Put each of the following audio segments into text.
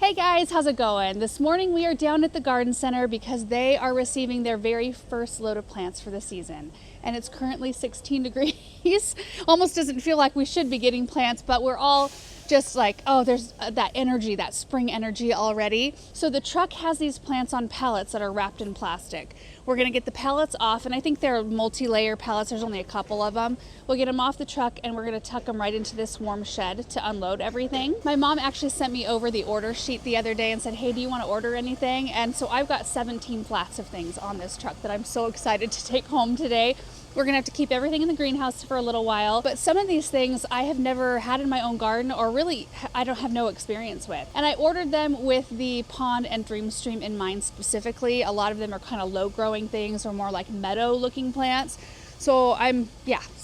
Hey guys, how's it going? This morning we are down at the garden center because they are receiving their very first load of plants for the season. And it's currently 16 degrees. Almost doesn't feel like we should be getting plants, but we're all just like, oh, there's that energy, that spring energy already. So the truck has these plants on pallets that are wrapped in plastic. We're gonna get the pallets off, and I think they're multi-layer pallets. There's only a couple of them. We'll get them off the truck and we're gonna tuck them right into this warm shed to unload everything. My mom actually sent me over the order sheet the other day and said, hey, do you wanna order anything? And so I've got 17 flats of things on this truck that I'm so excited to take home today. We're gonna have to keep everything in the greenhouse for a little while, but some of these things I have never had in my own garden, or really I don't have no experience with. And I ordered them with the pond and dream stream in mind specifically. A lot of them are kind of low growing things or more like meadow looking plants. So I'm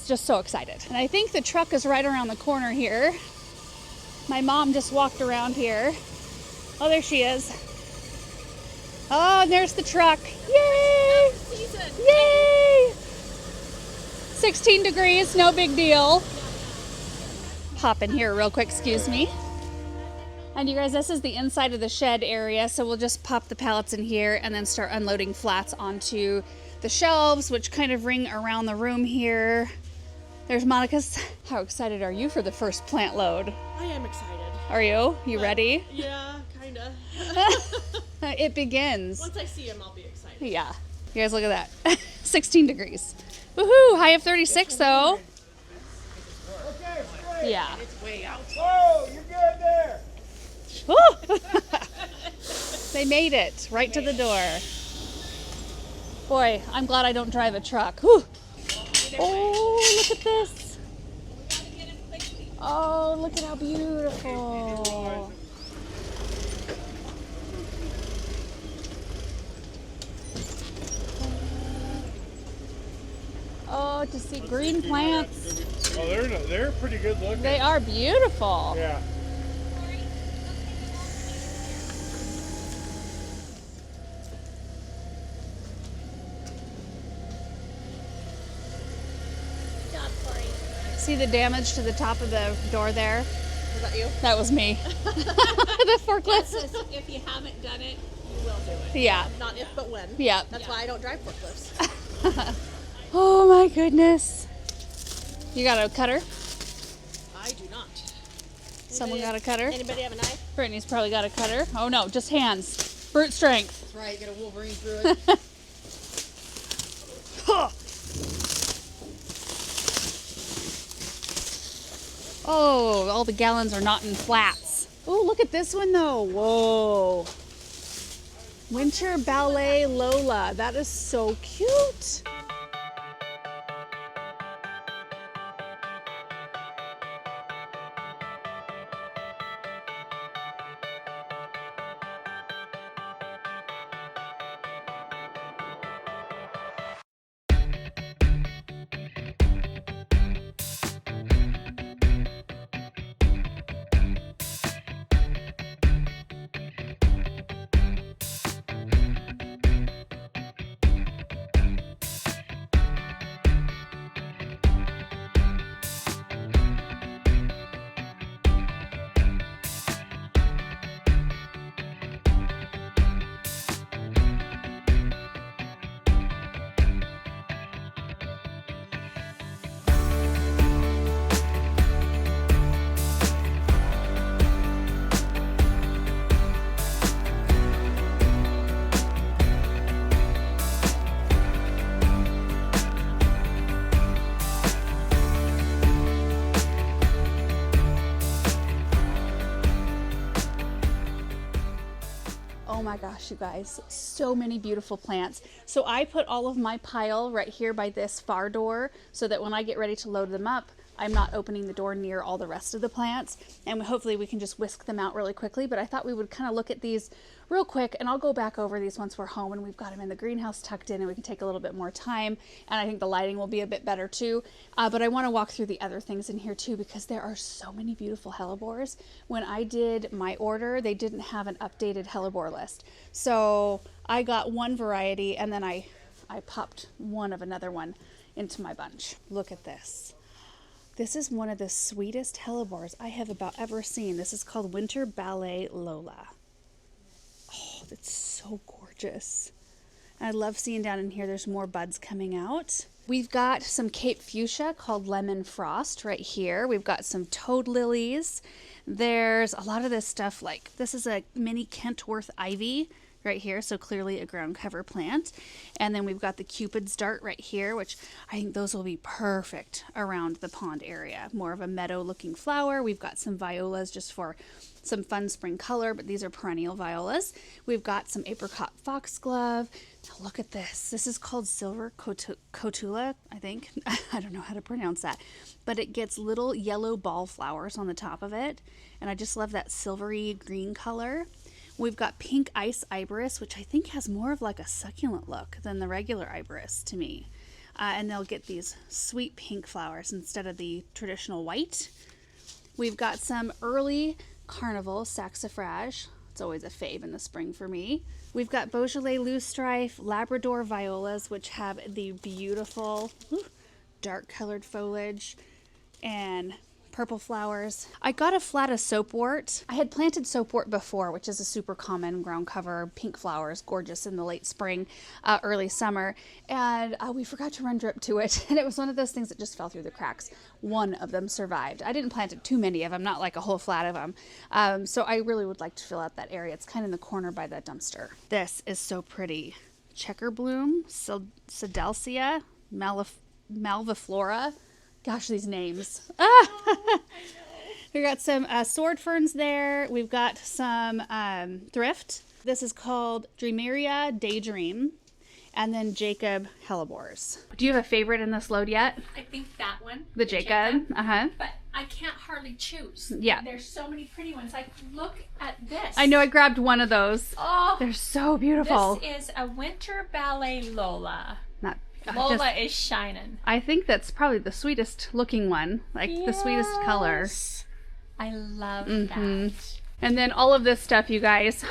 just so excited. And I think the truck is right around the corner here. My mom just walked around here. Oh, there she is. Oh, and there's the truck. Yay! Yay! 16 degrees, no big deal. Hop in here real quick, excuse me. And you guys, this is the inside of the shed area, so we'll just pop the pallets in here and then start unloading flats onto the shelves, which kind of ring around the room here. There's Monica's. How excited are you for the first plant load? I am excited. Are you? You ready? Yeah, kinda. It begins. Once I see them, I'll be excited. Yeah. You guys look at that. 16 degrees. Woohoo! High of 36 though. Okay, straight. Yeah. It's way out. Whoa, you're good there. Woo! They made it right to the door. Boy, I'm glad I don't drive a truck. Whew. Oh, look at this. Oh, look at how beautiful. Oh, to see green plants. Oh, they're pretty good looking. They are beautiful. Yeah. See the damage to the top of the door there? Was that you? That was me. The forklift. If you haven't done it, you will do it. Yeah. Not if, but when. Yeah. That's why I don't drive forklifts. Oh my goodness. You got a cutter? I do not. Someone got a cutter? Anybody have a knife? Brittany's probably got a cutter. Oh no, just hands. Brute strength. That's right, get a Wolverine through it. Oh, all the gallons are not in flats. Oh, look at this one though. Whoa. Winter Ballet Lola. That is so cute. Oh my gosh, you guys, so many beautiful plants. So I put all of my pile right here by this far door so that when I get ready to load them up, I'm not opening the door near all the rest of the plants, and hopefully we can just whisk them out really quickly. But I thought we would kind of look at these real quick, and I'll go back over these once we're home and we've got them in the greenhouse tucked in and we can take a little bit more time, and I think the lighting will be a bit better too. But I want to walk through the other things in here too, because there are so many beautiful hellebores. When I did my order, they didn't have an updated hellebore list, so I got one variety and then I popped one of another one into my bunch. Look at this. This is one of the sweetest hellebores I have about ever seen. This is called Winter Ballet Lola. it's so gorgeous. I love seeing down in here, there's more buds coming out. We've got some Cape Fuchsia called Lemon Frost right here. We've got some toad lilies. There's a lot of this stuff, like this is a mini Kentworth ivy right here, so clearly a ground cover plant. And then we've got the Cupid's dart right here, which I think those will be perfect around the pond area. More of a meadow looking flower. We've got some violas just for some fun spring color, but these are perennial violas. We've got some apricot foxglove. Now look at this. This is called silver cotula, I think. I don't know how to pronounce that, but it gets little yellow ball flowers on the top of it. And I just love that silvery green color. We've got pink ice iberis, which I think has more of like a succulent look than the regular iberis to me. And they'll get these sweet pink flowers instead of the traditional white. We've got some early carnival saxifrage. It's always a fave in the spring for me. We've got Beaujolais loosestrife, Labrador violas, which have the beautiful dark colored foliage, and purple flowers. I got a flatus soapwort. I had planted soapwort before, which is a super common ground cover, pink flowers, gorgeous in the late spring, early summer, and we forgot to run drip to it, and it was one of those things that just fell through the cracks. One of them survived. I didn't plant too many of them, not like a whole flat of them, so I really would like to fill out that area. It's kind of in the corner by the dumpster. This is so pretty. Checker bloom, Sedelcia, Malviflora. Gosh, these names. We got some sword ferns there. We've got some thrift. This is called Dreameria Daydream. And then Jacob hellebores. Do you have a favorite in this load yet? I think that one. The Jacob? Uh-huh. But I can't hardly choose. Yeah. There's so many pretty ones. Like, look at this. I know, I grabbed one of those. Oh. They're so beautiful. This is a winter ballet Lola. Not Lola is shining. I think that's probably the sweetest looking one. Like the sweetest color. I love that. And then all of this stuff, you guys.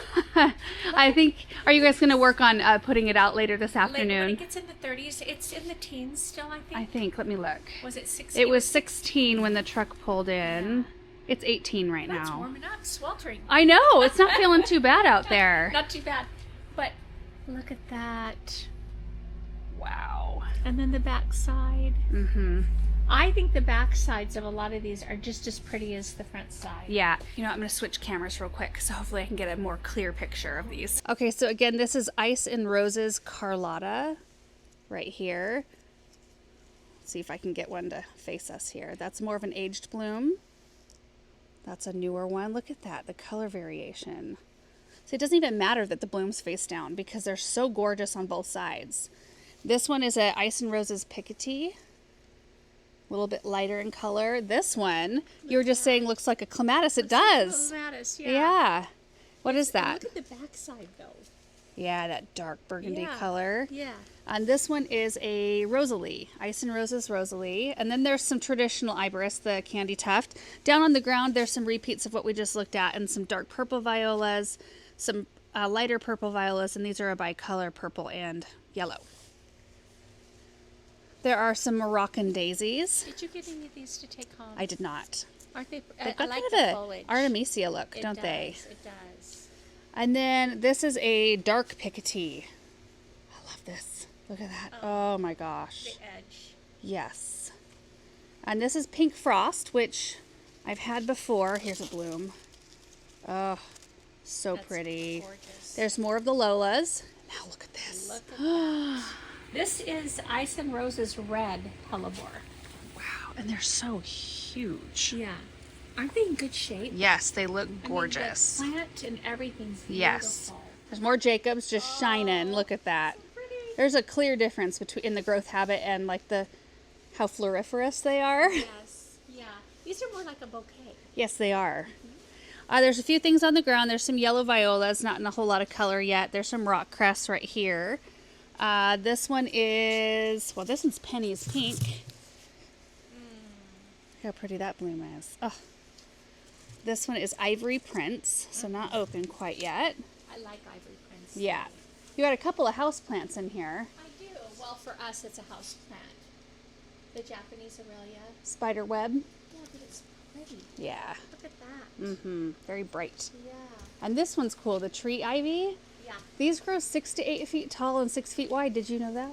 I think, are you guys going to work on putting it out later this afternoon? When it gets in the 30s, it's in the teens still, I think. Let me look. Was it 16? It was 16 when the truck pulled in. Yeah. It's 18 right That's now. warming up, sweltering. I know. It's not feeling too bad out there. Not too bad. But look at that. Wow. And then the back side. Mm-hmm. I think the back sides of a lot of these are just as pretty as the front side. Yeah. You know, I'm going to switch cameras real quick, so hopefully I can get a more clear picture of these. Okay, so again, this is Ice and Roses Carlotta right here. Let's see if I can get one to face us here. That's more of an aged bloom. That's a newer one. Look at that, the color variation. So it doesn't even matter that the bloom's face down because they're so gorgeous on both sides. This one is a Ice and Roses Picotee. A little bit lighter in color. This one, you were just saying looks like a clematis. It does. Clematis, yeah. Yeah. What is that? Look at the back side, though. Yeah, that dark burgundy color. Yeah. And this one is a Rosalie, Ice and Roses Rosalie. And then there's some traditional iberis, the candy tuft. Down on the ground, there's some repeats of what we just looked at, and some dark purple violas, some lighter purple violas, and these are a bicolor purple and yellow. There are some Moroccan daisies. Did you get any of these to take home? I did not. Aren't they? They've I got like kind the of foliage. a Artemisia look, don't does, they? It does. And then this is a dark Picotee. I love this. Look at that. Oh my gosh. The edge. Yes. And this is Pink Frost, which I've had before. Here's a bloom. Oh, so That's pretty. Gorgeous. There's more of the Lolas. Now look at this. Look at that. This is Ice and Roses Red Hellebore. Wow, and they're so huge. Yeah. Aren't they in good shape? Yes, they look gorgeous. I mean, the plant and everything's beautiful. Yes. There's more Jacobs just shining. Look at that. Pretty. There's a clear difference between in the growth habit and like how floriferous they are. Yes. Yeah. These are more like a bouquet. Yes, they are. There's a few things on the ground. There's some yellow violas, not in a whole lot of color yet. There's some rock cress right here. This one is, well, this one's Penny's pink. Look how pretty that bloom is. Oh. This one is Ivory Prince, so not open quite yet. I like Ivory Prince. Yeah. You got a couple of house plants in here. I do. Well, for us, it's a house plant. The Japanese Aurelia. Spiderweb. Yeah, but it's pretty. Yeah. Look at that. Mm-hmm. Very bright. Yeah. And this one's cool, the tree ivy. Yeah. These grow 6 to 8 feet tall and 6 feet wide. Did you know that?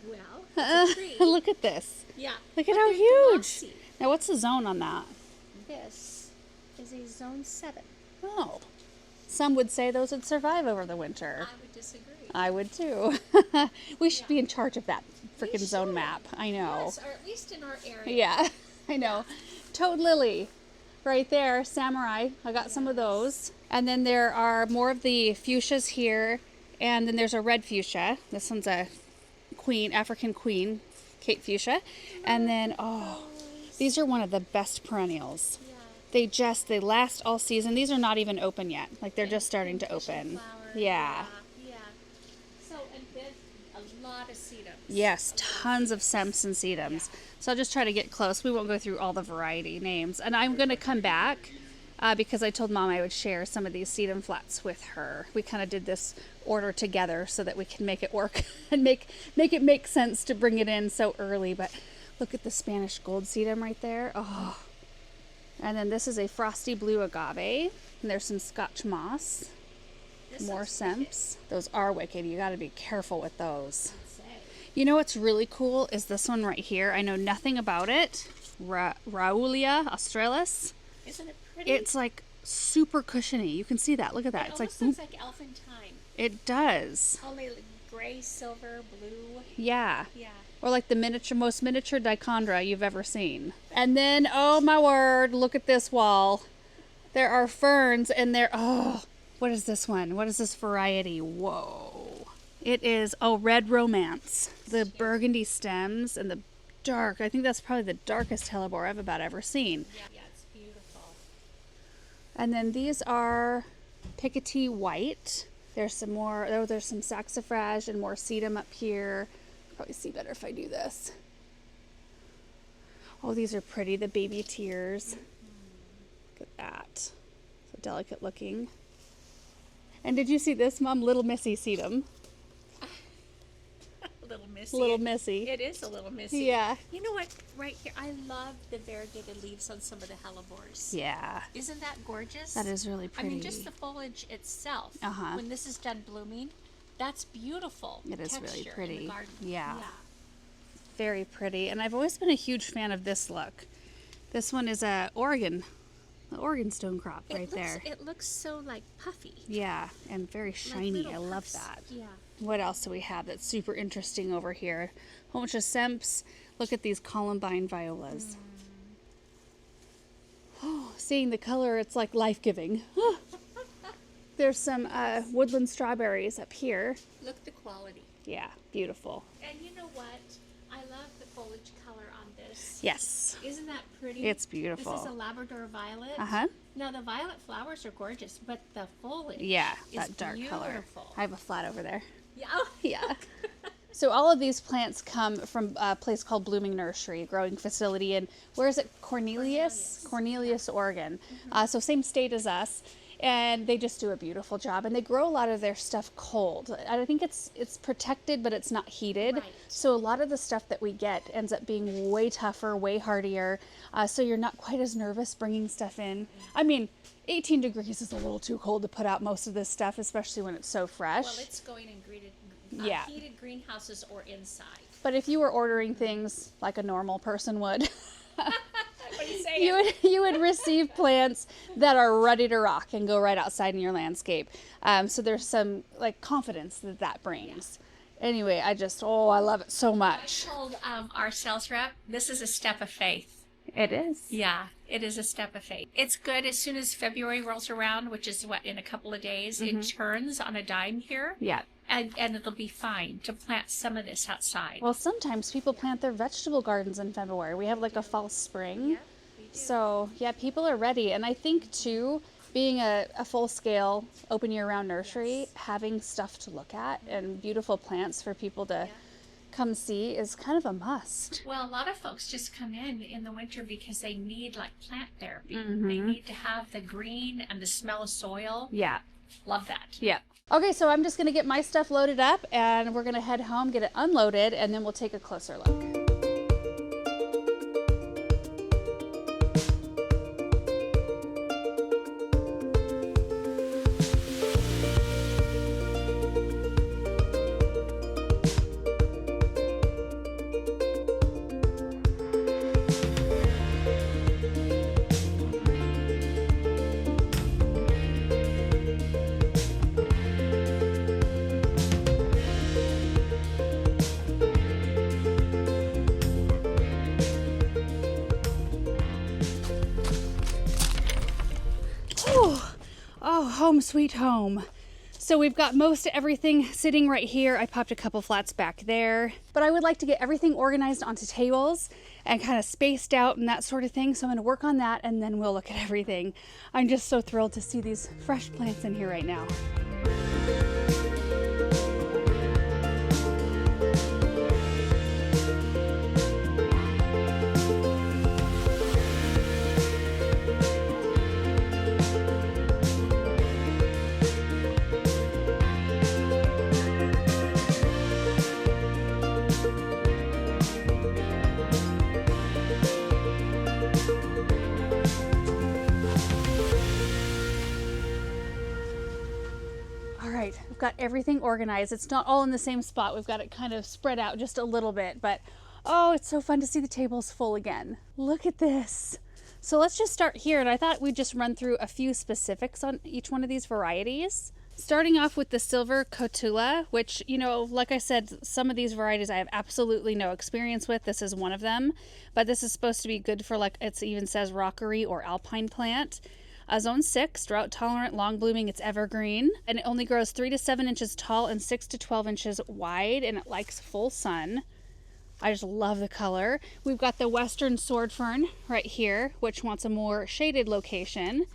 Well, it's a tree. Look at this. Yeah. Look at But how they're huge. glossy. Now, what's the zone on that? This is a zone 7. Oh, some would say those would survive over the winter. I would disagree. I would too. We should be in charge of that freaking zone should. map. I know. Yes, or at least in our area. Yeah, I know. Toad lily, right there, samurai. I got some of those. And then there are more of the fuchsias here. And then there's a red fuchsia. This one's a queen, African queen, Cape fuchsia. And then, oh, these are one of the best perennials. Yeah. They last all season. These are not even open yet. Like they're just starting to Pinkish and open. flower. Yeah. Yeah. So, and then a lot of sedums. Yes, tons of semps and sedums. So I'll just try to get close. We won't go through all the variety names. And I'm going to come back because I told Mom I would share some of these sedum flats with her. We kind of did this order together so that we can make it work and make it make sense to bring it in so early. But look at the Spanish gold sedum right there. Oh. And then this is a frosty blue agave. And there's some Scotch moss. This More looks wicked. semps. Those are wicked. You got to be careful with those. I'd say. You know what's really cool is this one right here. I know nothing about it. Raulia australis. Isn't it pretty? It's like super cushiony. You can see that. Look at that. It It's like, almost looks like elephantine. it does. Only like gray, silver, blue. Yeah. Yeah. Or like the most miniature dichondra you've ever seen. And then, oh my word, look at this wall. There are ferns and what is this one? What is this variety? Whoa. It is, Red Romance. The burgundy stems and the dark. I think that's probably the darkest hellebore I've about ever seen. Yeah, it's beautiful. And then these are Picotee White. There's some more, there's some saxifrage and more sedum up here. Probably see better if I do this. Oh, these are pretty. The baby tears. Look at that. So delicate looking. And did you see this, Mom? Little Missy sedum. Little missy. Little Missy. It is a little missy. Yeah. You know what? Right here, I love the variegated leaves on some of the hellebores. Yeah. Isn't that gorgeous? That is really pretty. I mean, just the foliage itself. Uh-huh. When this is done blooming, that's beautiful. It is really texture in pretty. the garden. Yeah. Very pretty. And I've always been a huge fan of this look. This one is the Oregon stone crop right there. It looks so like puffy. Yeah, and very Like shiny. little I love puffs. that. Yeah. What else do we have that's super interesting over here? A whole bunch of semps. Look at these columbine violas. Oh, seeing the color, it's like life-giving. There's some woodland strawberries up here. Look the quality. Yeah, beautiful. And you know what? I love the foliage color on this. Yes, Isn't that pretty? it's beautiful. This is a Labrador violet. Uh-huh. Now the violet flowers are gorgeous, but the foliage Yeah, is that dark color. beautiful. I have a flat over there. Yeah. Oh, Yeah. So all of these plants come from a place called Blooming Nursery, a growing facility in, where is it? Cornelius, Oregon. So same state as us. And they just do a beautiful job. And they grow a lot of their stuff cold. I think it's protected, but it's not heated. Right. So a lot of the stuff that we get ends up being way tougher, way hardier. So you're not quite as nervous bringing stuff in. I mean, 18 degrees is a little too cold to put out most of this stuff, especially when it's so fresh. well, it's going in Yeah. heated greenhouses or inside. But if you were ordering things like a normal person would, What are you saying? you would receive plants that are ready to rock and go right outside in your landscape. So there's some like confidence that brings. Anyway, I love it so I much. told our sales rep, this is a step of faith. It is. Yeah, it is a step of faith. It's good as soon as February rolls around, which is in a couple of days, it turns on a dime here. Yeah. And it'll be fine to plant some of this outside. Well, sometimes people plant their vegetable gardens in February. We have like a false spring. Yeah, we do. So yeah, people are ready. And I think too, being a full-scale open year-round nursery, having stuff to look at and beautiful plants for people to come see is kind of a must. Well, a lot of folks just come in the winter because they need like plant therapy. They need to have the green and the smell of soil. Yeah. Love that. Yeah. Okay, so I'm just going to get my stuff loaded up and we're going to head home, get it unloaded, and then we'll take a closer look. home sweet home. So we've got most everything sitting right here. I popped a couple flats back there, but I would like to get everything organized onto tables and kind of spaced out and that sort of thing. So I'm going to work on that and then we'll look at everything. I'm just so thrilled to see these fresh plants in here right now. We've got everything organized. It's not all in the same spot. We've got it kind of spread out just a little bit, but oh, it's so fun to see the tables full again. Look at this. So let's just start here, and I thought we'd just run through a few specifics on each one of these varieties. Starting off with the silver cotula, which, you know, like I said, some of these varieties I have absolutely no experience with. This is one of them, but this is supposed to be good for, like, it even says rockery or alpine plant. Zone 6, drought tolerant, long blooming, it's evergreen, and it only grows 3 to 7 inches tall and 6 to 12 inches wide, and it likes full sun. I just love the color. We've got the western sword fern right here, which wants a more shaded location.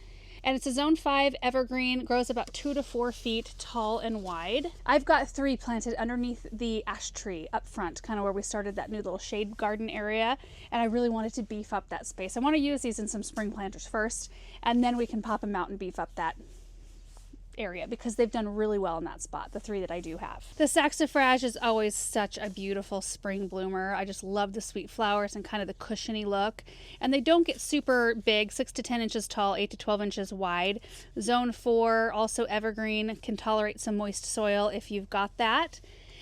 And it's a zone 5 evergreen, grows about 2 to 4 feet tall and wide. I've got 3 planted underneath the ash tree up front, kind of where we started that new little shade garden area. And I really wanted to beef up that space. I want to use these in some spring planters first, and then we can pop them out and beef up that area because they've done really well in that spot, the 3 that I do have. The saxifrage is always such a beautiful spring bloomer. I just love the sweet flowers and kind of the cushiony look. And they don't get super big, 6 to 10 inches tall, 8 to 12 inches wide. Zone 4, also evergreen, can tolerate some moist soil if you've got that.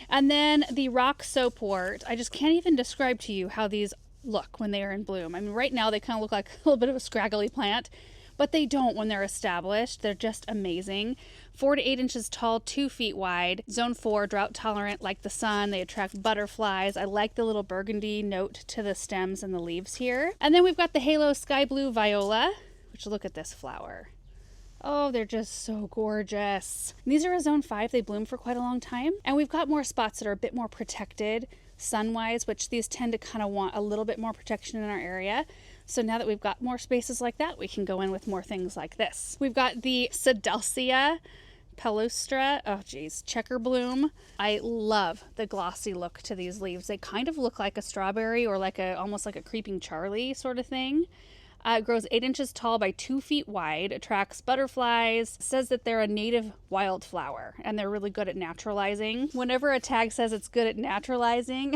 And then the rock soapwort, I just can't even describe to you how these look when they are in bloom. I mean, right now they kind of look like a little bit of a scraggly plant, but they don't when they're established. They're just amazing. 4 to 8 inches tall, 2 feet wide. Zone 4, drought tolerant, like the sun. They attract butterflies. I like the little burgundy note to the stems and the leaves here. And then we've got the halo sky blue viola, which, look at this flower. Oh, they're just so gorgeous. And these are a zone 5. They bloom for quite a long time. And we've got more spots that are a bit more protected sun-wise, which these tend to kind of want a little bit more protection in our area. So now that we've got more spaces like that, we can go in with more things like this. We've got the Sedelcia palustra, oh geez, checker bloom. I love the glossy look to these leaves. They kind of look like a strawberry or like almost like a creeping Charlie sort of thing. It grows 8 inches tall by 2 feet wide, attracts butterflies, says that they're a native wildflower, and they're really good at naturalizing. Whenever a tag says it's good at naturalizing,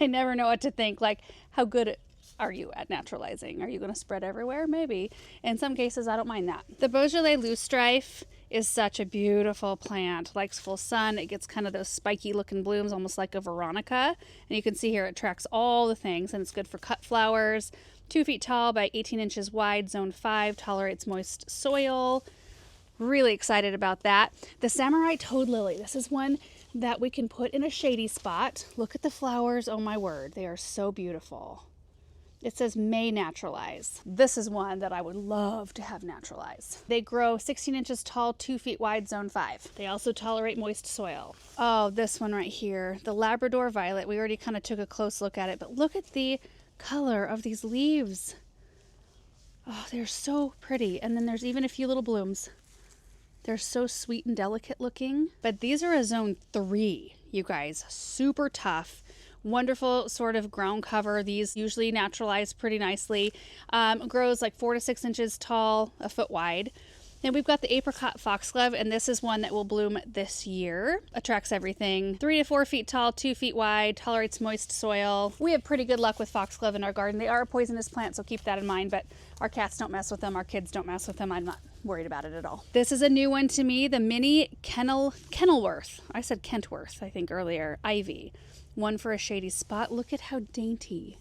I never know what to think. Like, how good are you at naturalizing? Are you going to spread everywhere? Maybe. In some cases, I don't mind that. The Beaujolais loosestrife is such a beautiful plant. Likes full sun. It gets kind of those spiky looking blooms, almost like a Veronica. And you can see here it tracks all the things, and it's good for cut flowers. 2 feet tall by 18 inches wide, zone 5, tolerates moist soil. Really excited about that. The Samurai Toad Lily. This is one that we can put in a shady spot. Look at the flowers. Oh my word. They are so beautiful. It says may naturalize. This is one that I would love to have naturalize. They grow 16 inches tall, 2 feet wide, zone 5. They also tolerate moist soil. Oh, this one right here, the Labrador Violet. We already kind of took a close look at it, but look at the color of these leaves. Oh, they're so pretty. And then there's even a few little blooms. They're so sweet and delicate looking. But these are a zone 3, you guys. Super tough. Wonderful sort of ground cover. These usually naturalize pretty nicely. Grows like 4 to 6 inches tall, a foot wide. Then we've got the apricot foxglove, and this is one that will bloom this year. Attracts everything. 3 to 4 feet tall, 2 feet wide, tolerates moist soil. We have pretty good luck with foxglove in our garden. They are a poisonous plant, so keep that in mind, but our cats don't mess with them. Our kids don't mess with them. I'm not worried about it at all. This is a new one to me, the mini Kenilworth. I said Kentworth, I think earlier. Ivy. One for a shady spot. Look at how dainty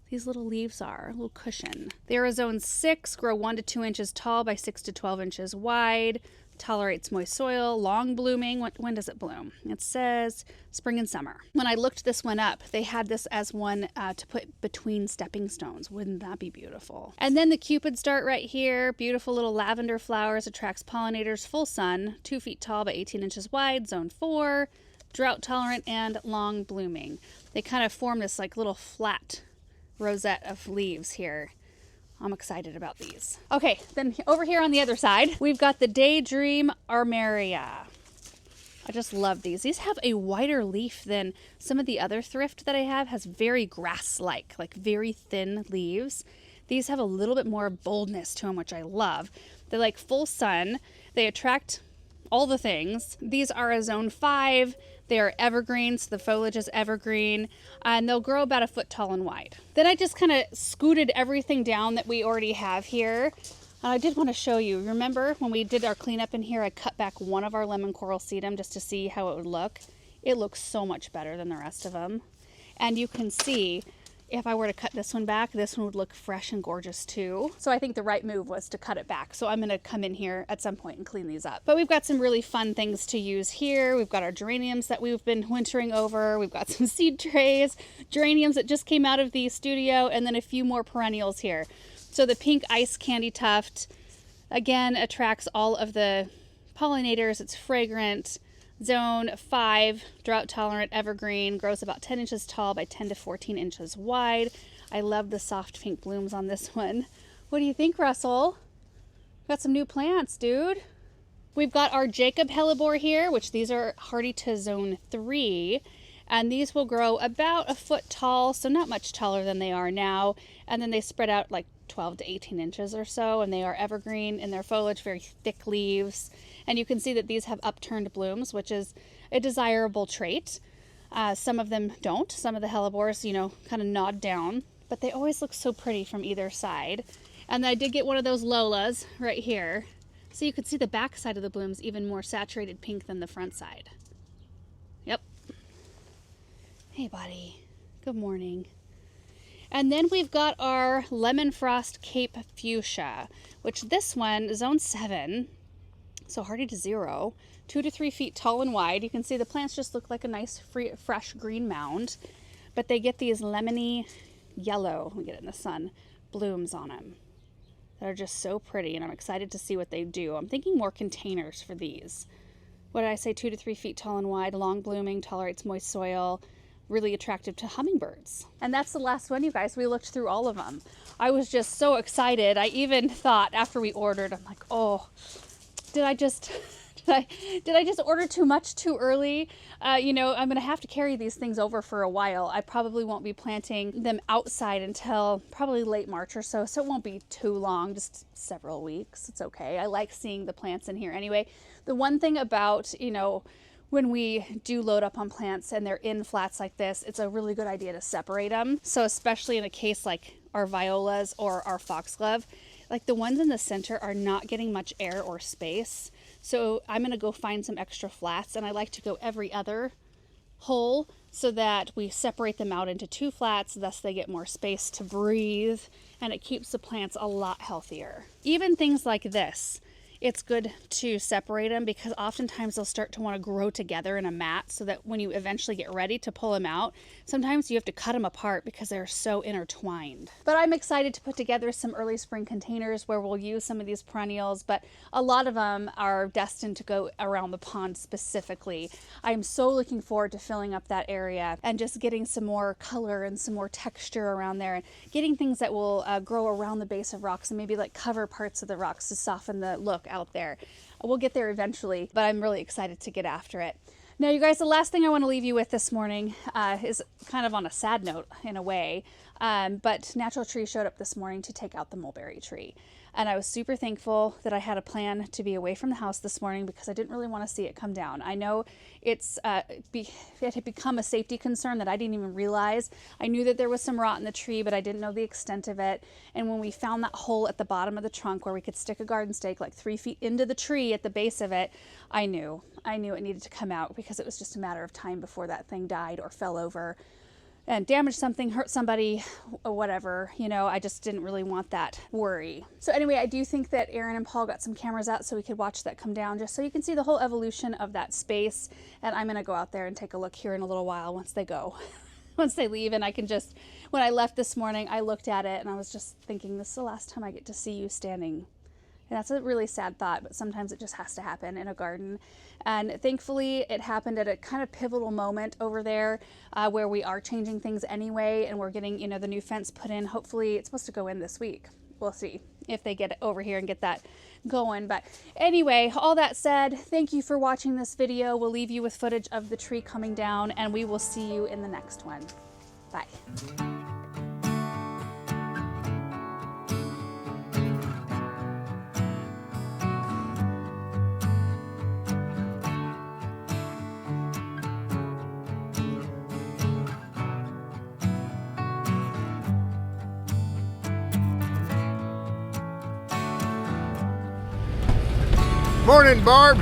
these little leaves are, a little cushion. They are a zone 6, grow 1 to 2 inches tall by 6 to 12 inches wide, tolerates moist soil, long blooming. When does it bloom? It says spring and summer. When I looked this one up, they had this as one to put between stepping stones. Wouldn't that be beautiful? And then the Cupid's dart right here. Beautiful little lavender flowers, attracts pollinators, full sun, 2 feet tall by 18 inches wide, zone 4, drought tolerant and long blooming. They kind of form this like little flat rosette of leaves here. I'm excited about these. Okay, then over here on the other side, we've got the Daydream Armeria. I just love these. These have a wider leaf than some of the other thrift that I have. Has very grass-like, like very thin leaves. These have a little bit more boldness to them, which I love. They're like full sun. They attract all the things. These are a zone 5. They are evergreen, so the foliage is evergreen, and they'll grow about 1 foot tall and wide. Then I just kind of scooted everything down that we already have here. And I did want to show you, remember when we did our cleanup in here, I cut back one of our lemon coral sedum just to see how it would look. It looks so much better than the rest of them. And you can see, if I were to cut this one back, this one would look fresh and gorgeous too. So I think the right move was to cut it back. So I'm gonna come in here at some point and clean these up. But we've got some really fun things to use here. We've got our geraniums that we've been wintering over. We've got some seed trays, geraniums that just came out of the studio, and then a few more perennials here. So the pink ice candy tuft, again, attracts all of the pollinators. It's fragrant. Zone 5, drought tolerant, evergreen, grows about 10 inches tall by 10 to 14 inches wide. I love the soft pink blooms on this one. What do you think, Russell? Got some new plants, dude. We've got our Jacob hellebore here, which these are hardy to zone 3. And these will grow about 1 foot tall, so not much taller than they are now. And then they spread out like 12 to 18 inches or so, and they are evergreen in their foliage, very thick leaves. And you can see that these have upturned blooms, which is a desirable trait. Some of them don't. Some of the hellebores, you know, kind of nod down, but they always look so pretty from either side. And I did get one of those Lolas right here. So you could see the back side of the blooms even more saturated pink than the front side. Yep. Hey, buddy. Good morning. And then we've got our Lemon Frost Cape Fuchsia, which this one, zone 7, so hardy to 0, 2 to 3 feet tall and wide. You can see the plants just look like a nice, fresh green mound, but they get these lemony yellow, let me get it in the sun, blooms on them. They're just so pretty, and I'm excited to see what they do. I'm thinking more containers for these. What did I say? 2 to 3 feet tall and wide, long blooming, tolerates moist soil, really attractive to hummingbirds. And that's the last one, you guys. We looked through all of them. I was just so excited. I even thought after we ordered, I'm like, oh, did I just order too much too early? You know, I'm gonna have to carry these things over for a while. I probably won't be planting them outside until probably late March or so, so it won't be too long, just several weeks. It's okay. I like seeing the plants in here anyway. The one thing about, you know, when we do load up on plants and they're in flats like this, it's a really good idea to separate them. So especially in a case like our violas or our foxglove, like the ones in the center are not getting much air or space. So I'm gonna go find some extra flats, and I like to go every other hole so that we separate them out into 2 flats, thus they get more space to breathe, and it keeps the plants a lot healthier. Even things like this, it's good to separate them because oftentimes they'll start to want to grow together in a mat, so that when you eventually get ready to pull them out, sometimes you have to cut them apart because they're so intertwined. But I'm excited to put together some early spring containers where we'll use some of these perennials, but a lot of them are destined to go around the pond specifically. I'm so looking forward to filling up that area and just getting some more color and some more texture around there, and getting things that will grow around the base of rocks and maybe like cover parts of the rocks to soften the look out there. We'll get there eventually, but I'm really excited to get after it. Now, you guys, the last thing I want to leave you with this morning is kind of on a sad note in a way, but Natural Tree showed up this morning to take out the mulberry tree. And I was super thankful that I had a plan to be away from the house this morning because I didn't really want to see it come down. I know it had become a safety concern that I didn't even realize. I knew that there was some rot in the tree, but I didn't know the extent of it. And when we found that hole at the bottom of the trunk where we could stick a garden stake like 3 feet into the tree at the base of it, I knew it needed to come out because it was just a matter of time before that thing died or fell over. and damage something, hurt somebody, or whatever. You know, I just didn't really want that worry. So anyway, I do think that Aaron and Paul got some cameras out so we could watch that come down, just so you can see the whole evolution of that space. And I'm gonna go out there and take a look here in a little while once they go. Once they leave, and I can just, when I left this morning, I looked at it and I was just thinking, this is the last time I get to see you standing. And that's a really sad thought, but sometimes it just has to happen in a garden. And thankfully, it happened at a kind of pivotal moment over there where we are changing things anyway, and we're getting, you know, the new fence put in. Hopefully, it's supposed to go in this week. We'll see if they get it over here and get that going. But anyway, all that said, thank you for watching this video. We'll leave you with footage of the tree coming down, and we will see you in the next one. Bye. Morning, Barb.